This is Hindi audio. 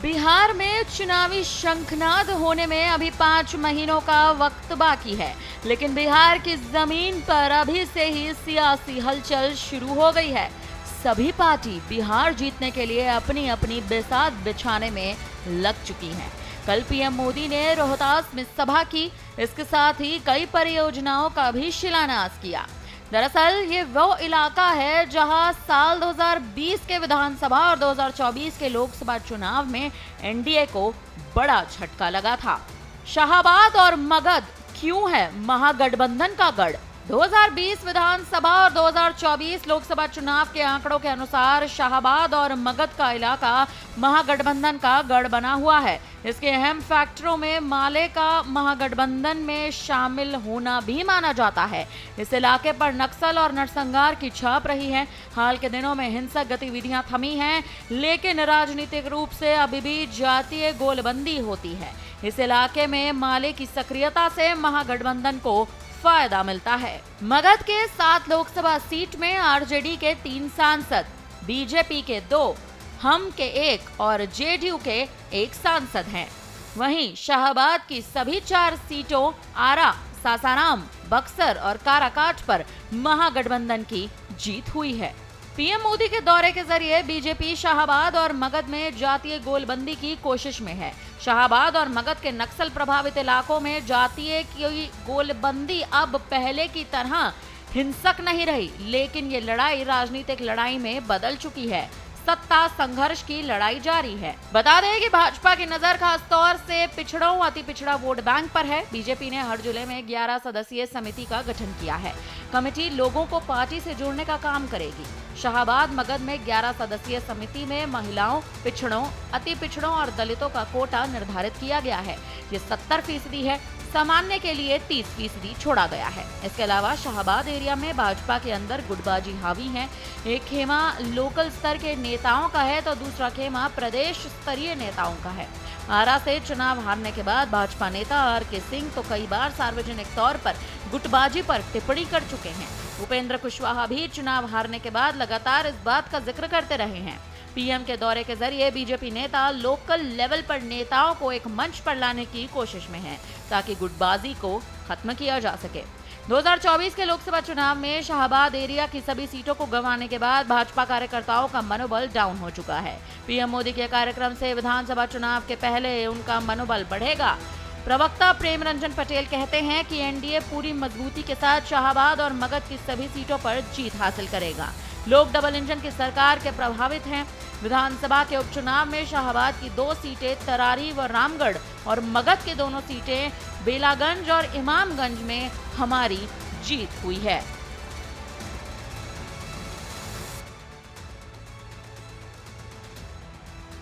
बिहार में चुनावी शंखनाद होने में अभी 5 महीनों का वक्त बाकी है, लेकिन बिहार की जमीन पर अभी से ही सियासी हलचल शुरू हो गई है। सभी पार्टी बिहार जीतने के लिए अपनी अपनी बिसात बिछाने में लग चुकी हैं। कल पीएम मोदी ने रोहतास में सभा की, इसके साथ ही कई परियोजनाओं का भी शिलान्यास किया। दरअसल ये वो इलाका है जहां साल 2020 के विधानसभा और 2024 के लोकसभा चुनाव में एनडीए को बड़ा झटका लगा था। शाहाबाद और मगध क्यों है महागठबंधन का गढ़? 2020 विधानसभा और 2024 लोकसभा चुनाव के आंकड़ों के अनुसार शाहाबाद और मगध का इलाका महागठबंधन का गढ़ बना हुआ है। इसके अहम फैक्टरों में माले का महागठबंधन में शामिल होना भी माना जाता है। इस इलाके पर नक्सल और नरसंहार की छाप रही है। हाल के दिनों में हिंसक गतिविधियां थमी हैं, लेकिन राजनीतिक रूप से अभी भी जातीय गोलबंदी होती है। इस इलाके में माले की सक्रियता से महागठबंधन को फायदा मिलता है। मगध के 7 लोकसभा सीट में आरजेडी के 3 सांसद, बीजेपी के 2, हम के 1 और जेडीयू के 1 सांसद हैं। वहीं शाहाबाद की सभी 4 सीटों आरा, सासाराम, बक्सर और काराकाट पर महागठबंधन की जीत हुई है। पीएम मोदी के दौरे के जरिए बीजेपी शाहाबाद और मगध में जातीय गोलबंदी की कोशिश में है। शाहाबाद और मगध के नक्सल प्रभावित इलाकों में जातीय की गोलबंदी अब पहले की तरह हिंसक नहीं रही, लेकिन ये लड़ाई राजनीतिक लड़ाई में बदल चुकी है। सत्ता संघर्ष की लड़ाई जारी है। बता दें कि भाजपा की नजर खास तौर से पिछड़ों, अति पिछड़ा वोट बैंक पर है। बीजेपी ने हर जिले में 11 सदस्यीय समिति का गठन किया है। कमेटी लोगों को पार्टी से जोड़ने का काम करेगी। शाहाबाद मगध में 11 सदस्यीय समिति में महिलाओं, पिछड़ों, अति पिछड़ों और दलितों का कोटा निर्धारित किया गया है। ये 70% है। सामान्य के लिए 30% छोड़ा गया है। इसके अलावा शाहाबाद एरिया में भाजपा के अंदर गुटबाजी हावी है। एक खेमा लोकल स्तर के नेताओं का है तो दूसरा खेमा प्रदेश स्तरीय नेताओं का है। आरा से चुनाव हारने के बाद भाजपा नेता आर.के. सिंह तो कई बार सार्वजनिक तौर पर गुटबाजी पर टिप्पणी कर चुके हैं। उपेंद्र कुशवाहा भी चुनाव हारने के बाद लगातार इस बात का जिक्र करते रहे हैं। पीएम के दौरे के जरिए बीजेपी नेता लोकल लेवल पर नेताओं को एक मंच पर लाने की कोशिश में हैं, ताकि गुटबाजी को खत्म किया जा सके। 2024 के लोकसभा चुनाव में शाहाबाद एरिया की सभी सीटों को गंवाने के बाद भाजपा कार्यकर्ताओं का मनोबल डाउन हो चुका है। पीएम मोदी के कार्यक्रम से विधानसभा चुनाव के पहले उनका मनोबल बढ़ेगा। प्रवक्ता प्रेम रंजन पटेल कहते हैं कि एनडीए पूरी मजबूती के साथ शाहाबाद और मगध की सभी सीटों पर जीत हासिल करेगा। लोग डबल इंजन की सरकार के प्रभावित हैं। विधानसभा के उपचुनाव में शाहाबाद की 2 सीटें तरारी व रामगढ़ और मगध के दोनों सीटें बेलागंज और इमामगंज में हमारी जीत हुई है।